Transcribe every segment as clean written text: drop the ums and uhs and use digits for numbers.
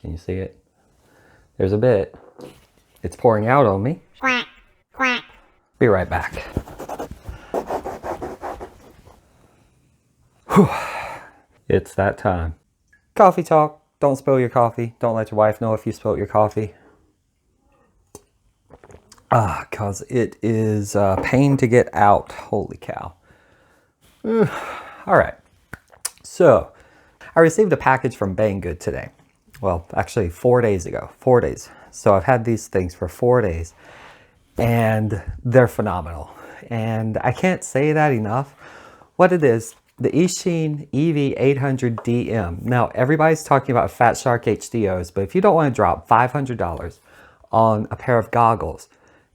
Can you see it? There's a bit. It's pouring out on me. Quack, quack. Be right back. Whew. It's that time. Coffee talk. Don't spill your coffee. Don't let your wife know if you spilled your coffee. Cause it is a pain to get out. Holy cow. All right. So I received a package from Banggood today. Well, actually 4 days ago, 4 days. So I've had these things for 4 days and they're phenomenal. And I can't say that enough. What it is, the Eachine EV800DM. Now, everybody's talking about Fat Shark HDOs, but if you don't want to drop $500 on a pair of goggles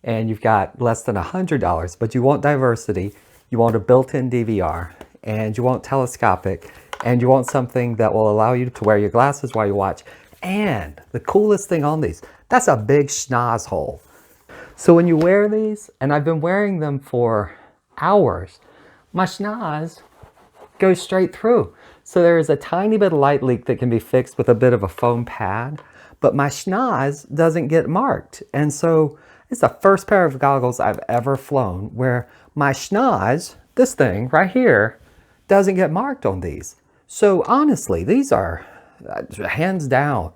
and you've got less than $100, but you want diversity, you want a built-in DVR, and you want telescopic, and you want something that will allow you to wear your glasses while you watch. And the coolest thing on these, that's a big schnoz hole. So when you wear these, and I've been wearing them for hours, my schnoz goes straight through. So there is a tiny bit of light leak that can be fixed with a bit of a foam pad, but my schnoz doesn't get marked. And so it's the first pair of goggles I've ever flown where my schnoz, this thing right here, doesn't get marked on these. So honestly, these are hands down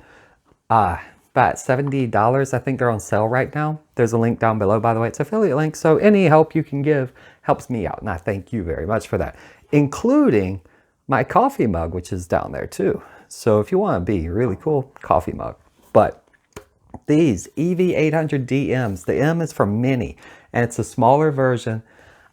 about $70. I think they're on sale right now. There's a link down below, by the way. It's an affiliate link. So any help you can give helps me out. And I thank you very much for that, including my coffee mug, which is down there too. So if you want to be really cool, coffee mug. But these EV800DMs, the M is for mini, and it's a smaller version.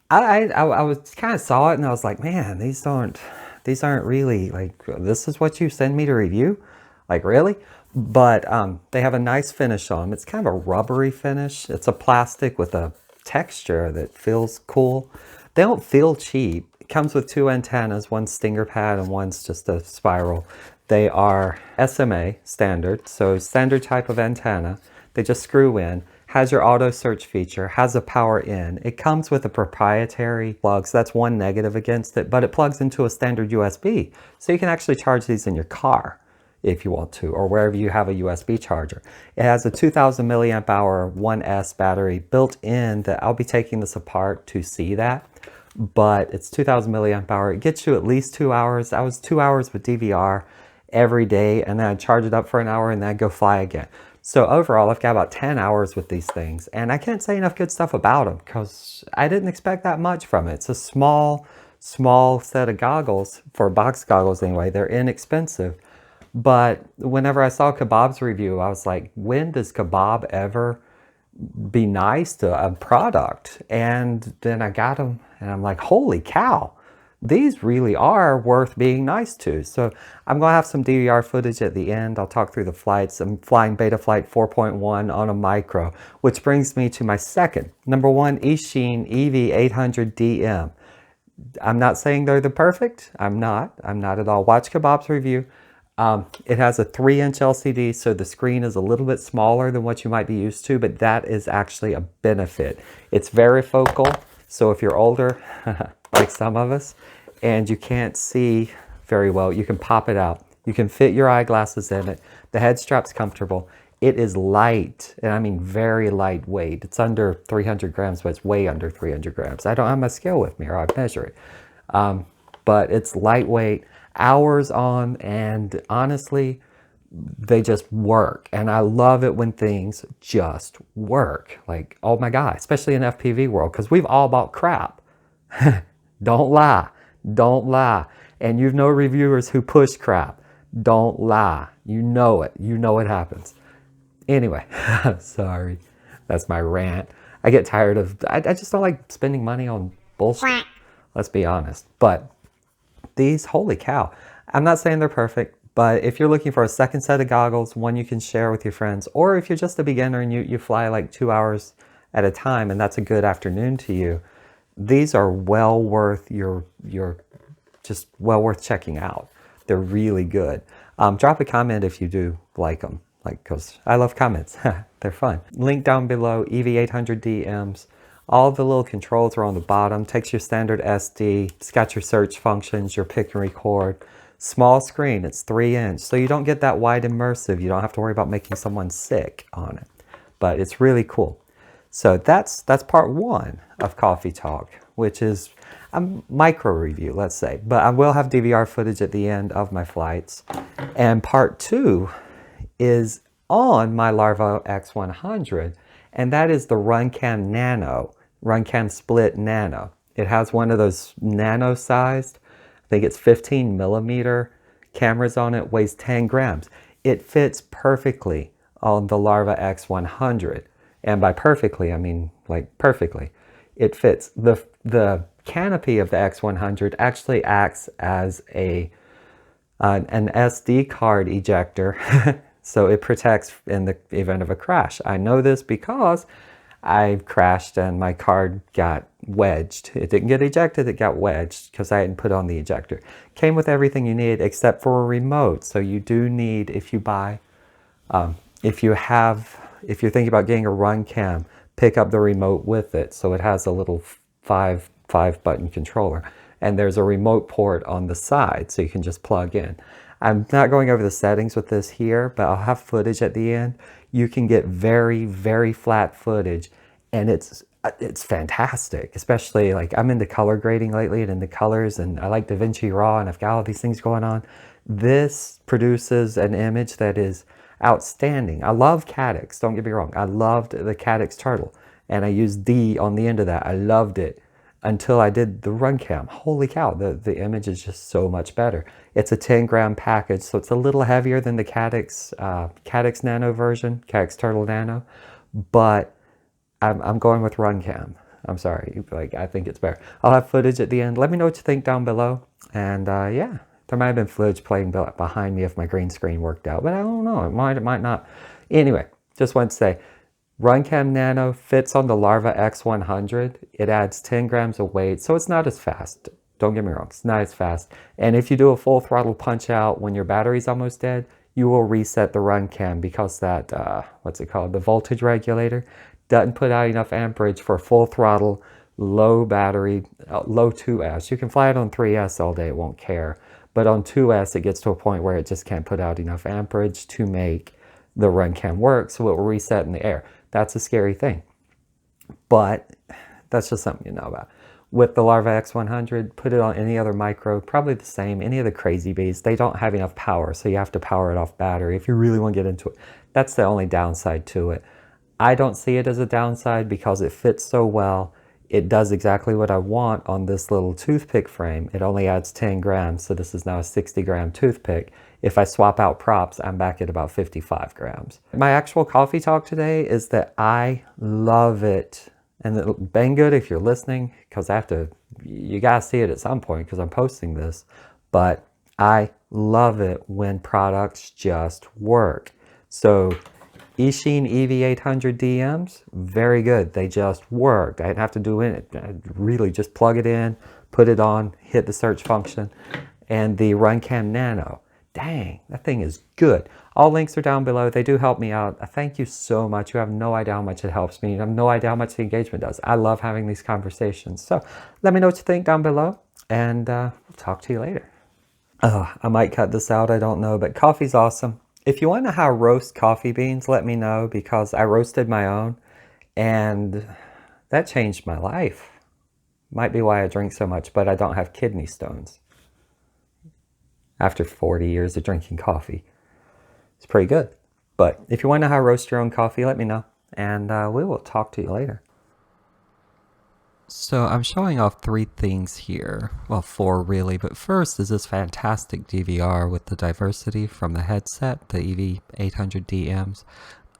I was kind of saw it and I was like, man, these aren't really like, this is what you send me to review? Like, really? But they have a nice finish on them. It's kind of a rubbery finish. It's a plastic with a texture that feels cool. They don't feel cheap. It comes with 2 antennas, one's stinger pad and one's just a spiral. They are SMA standard, so standard type of antenna. They just screw in. Has your auto search feature, has a power in. It comes with a proprietary plug, so that's one negative against it, but it plugs into a standard USB. So you can actually charge these in your car if you want to, or wherever you have a USB charger. It has a 2000 milliamp hour 1S battery built in that I'll be taking this apart to see that, but it's 2000 milliamp hour. It gets you at least 2 hours. I was 2 hours with DVR every day, and then I'd charge it up for an hour and then I'd go fly again. So overall, I've got about 10 hours with these things, and I can't say enough good stuff about them because I didn't expect that much from it. It's a small set of goggles, for box goggles anyway. They're inexpensive, but whenever I saw Kebab's review, I was like, when does Kebab ever be nice to a product? And then I got them, and I'm like, holy cow. These really are worth being nice to. So I'm going to have some DVR footage at the end. I'll talk through the flights. I'm flying Beta Flight 4.1 on a micro, which brings me to my second. Number one, Eachine EV800DM. I'm not saying they're the perfect. I'm not at all. Watch Kebab's review. It has a 3-inch LCD, so the screen is a little bit smaller than what you might be used to, but that is actually a benefit. It's varifocal, so if you're older, like some of us, and you can't see very well, you can pop it out. You can fit your eyeglasses in it. The head strap's comfortable. It is light, and I mean very lightweight. It's under 300 grams, but it's way under 300 grams. I don't have my scale with me, or I measure it. But it's lightweight, hours on, and honestly, they just work. And I love it when things just work. Like, oh my God, especially in FPV world, because we've all bought crap. Don't lie. Don't lie. And you know reviewers who push crap. Don't lie. You know it. You know it happens. Anyway, sorry. That's my rant. I get tired of, I just don't like spending money on bullshit. Let's be honest. But these, holy cow. I'm not saying they're perfect, but if you're looking for a second set of goggles, one you can share with your friends, or if you're just a beginner and you fly like 2 hours at a time and that's a good afternoon to you, these are well worth just well worth checking out. They're really good. Drop a comment if you do like them, because I love comments. They're fun. Link down below, EV800DMs. All the little controls are on the bottom. Takes your standard SD. It's got your search functions, your pick and record. Small screen, it's 3-inch, so you don't get that wide immersive. You don't have to worry about making someone sick on it, but it's really cool. So that's part one of Coffee Talk, which is a micro review, let's say, but I will have DVR footage at the end of my flights. And part two is on my Larva X100, and that is the Runcam Nano, Runcam Split Nano. It has one of those nano sized, I think it's 15 millimeter cameras on it, weighs 10 grams. It fits perfectly on the Larva X100. And by perfectly, I mean like perfectly. It fits. The canopy of the X100 actually acts as an SD card ejector. So it protects in the event of a crash. I know this because I crashed and my card got wedged. It didn't get ejected, it got wedged because I hadn't put on the ejector. Came with everything you need except for a remote. So you do need, if you buy, if you're thinking about getting a Runcam, pick up the remote with it. So it has a little five button controller, and there's a remote port on the side so you can just plug in. I'm not going over the settings with this here, but I'll have footage at the end. You can get very, very flat footage, and it's fantastic. Especially like I'm into color grading lately and into colors, and I like DaVinci Raw, and I've got all these things going on. This produces an image that is outstanding. I love Caddx, don't get me wrong. I loved the Caddx turtle, and I used D on the end of that. I loved it until I did the Runcam. Holy cow, the image is just so much better. It's a 10-gram package, so it's a little heavier than the Caddx Nano version, Caddx Turtle Nano, but I'm going with Runcam. I'm sorry, like I think it's better. I'll have footage at the end. Let me know what you think down below, and yeah. There might have been footage playing behind me if my green screen worked out, but I don't know. It might not. Anyway, just want to say, Runcam Nano fits on the Larva X100. It adds 10 grams of weight, so it's not as fast. Don't get me wrong, it's not as fast. And if you do a full throttle punch out when your battery's almost dead, you will reset the Runcam because that, what's it called? The voltage regulator doesn't put out enough amperage for full throttle, low battery, low 2S. You can fly it on 3S all day, it won't care. But on 2S, it gets to a point where it just can't put out enough amperage to make the Runcam work, so it will reset in the air. That's a scary thing. But that's just something you know about. With the Larva X100, put it on any other micro, probably the same. Any of the crazy bees, they don't have enough power, so you have to power it off battery if you really want to get into it. That's the only downside to it. I don't see it as a downside because it fits so well. It does exactly what I want on this little toothpick frame. It only adds 10 grams, so this is now a 60-gram toothpick. If I swap out props, I'm back at about 55 grams. My actual coffee talk today is that I love it. And Banggood, if you're listening, because you gotta see it at some point because I'm posting this, but I love it when products just work. So Eachine EV800DMs, very good. They just worked. I didn't have to do it. I really just plug it in, put it on, hit the search function. And the Runcam Nano, dang, that thing is good. All links are down below. They do help me out. Thank you so much. You have no idea how much it helps me. You have no idea how much the engagement does. I love having these conversations. So let me know what you think down below, and we'll talk to you later. I might cut this out, I don't know, but coffee's awesome. If you want to know how to roast coffee beans, let me know, because I roasted my own and that changed my life. Might be why I drink so much, but I don't have kidney stones after 40 years of drinking coffee. It's pretty good. But if you want to know how to roast your own coffee, let me know, and we will talk to you later. So I'm showing off 3 things here, well 4 really, but first is this fantastic DVR with the diversity from the headset, the EV800DMs.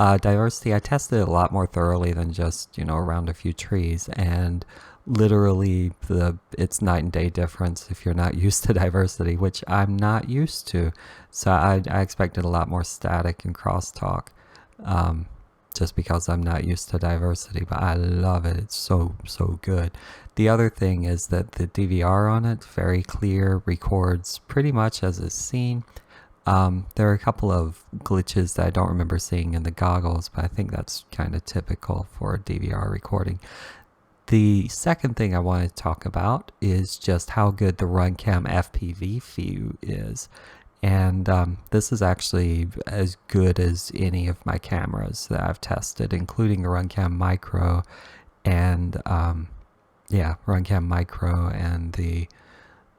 Diversity, I tested it a lot more thoroughly than just, around a few trees, and literally it's night and day difference if you're not used to diversity, which I'm not used to. So I expected a lot more static and crosstalk. Just because I'm not used to diversity, but I love it. It's so good. The other thing is that the DVR on it, very clear, records pretty much as it's seen. There are a couple of glitches that I don't remember seeing in the goggles, but I think that's kind of typical for a DVR recording. The second thing I want to talk about is just how good the Runcam FPV view is. And this is actually as good as any of my cameras that I've tested, including the Runcam Micro and Runcam Micro and the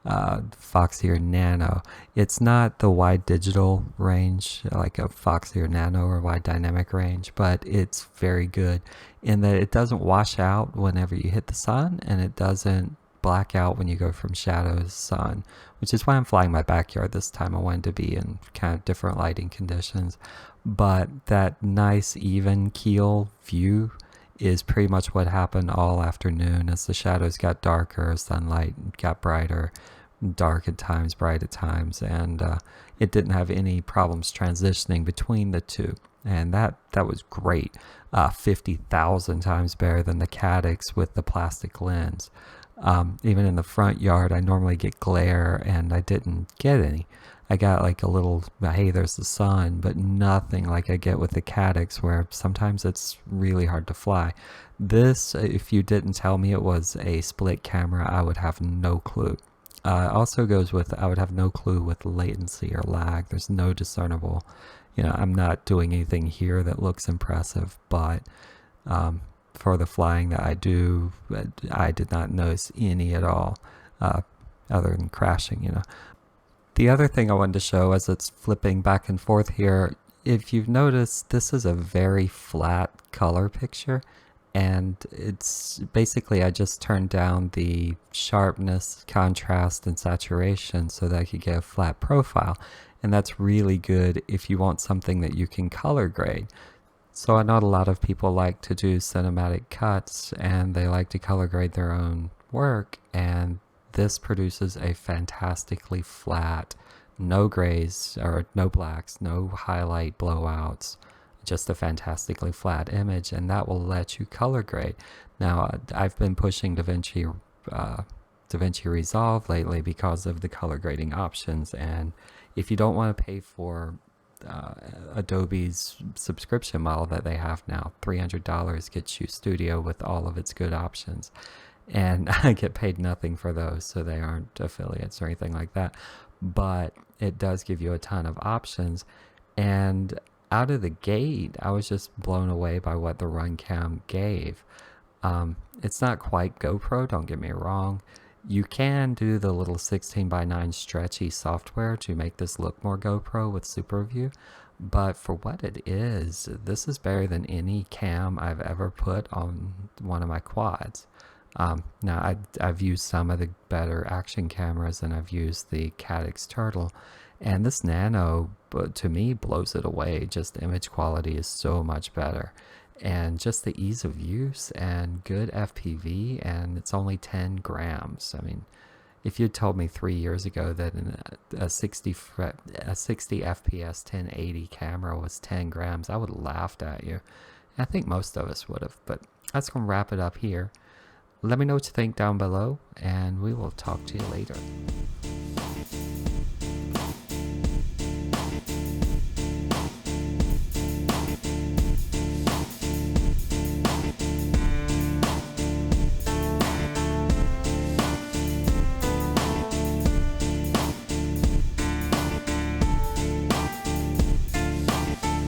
Foxier Nano. It's not the wide digital range like a Foxier Nano or wide dynamic range, but it's very good in that it doesn't wash out whenever you hit the sun, and it doesn't black out when you go from shadow to sun, which is why I'm flying my backyard this time. I wanted to be in kind of different lighting conditions, but that nice even keel view is pretty much what happened all afternoon as the shadows got darker, sunlight got brighter, dark at times, bright at times, and it didn't have any problems transitioning between the two. And that was great. 50,000 times better than the Cadix with the plastic lens. Even in the front yard, I normally get glare, and I didn't get any. I got like a little, hey, there's the sun, but nothing like I get with the Cadix, where sometimes it's really hard to fly. This, if you didn't tell me it was a split camera, I would have no clue. Also goes with, I would have no clue with latency or lag. There's no discernible, I'm not doing anything here that looks impressive, but for the flying that I do, I did not notice any at all, other than crashing, The other thing I wanted to show as it's flipping back and forth here, if you've noticed, this is a very flat color picture, and it's basically, I just turned down the sharpness, contrast, and saturation so that I could get a flat profile, and that's really good if you want something that you can color grade. So I know a lot of people like to do cinematic cuts, and they like to color grade their own work, and this produces a fantastically flat, no grays or no blacks, no highlight blowouts, just a fantastically flat image, and that will let you color grade. Now, I've been pushing DaVinci Resolve lately because of the color grading options, and if you don't want to pay for Adobe's subscription model that they have now, $300 gets you Studio with all of its good options, and I get paid nothing for those, so they aren't affiliates or anything like that, but it does give you a ton of options. And out of the gate, I was just blown away by what the Runcam gave. It's not quite GoPro, don't get me wrong. You can do the little 16:9 stretchy software to make this look more GoPro with SuperView, but for what it is, this is better than any cam I've ever put on one of my quads. Now, I've used some of the better action cameras, and I've used the Cadix Turtle, and this Nano, to me, blows it away. Just image quality is so much better, and just the ease of use and good FPV, and it's only 10 grams. I mean, if you'd told me 3 years ago that a 60 FPS 1080 camera was 10 grams, I would have laughed at you. I think most of us would have, but that's going to wrap it up here. Let me know what you think down below, and we will talk to you later.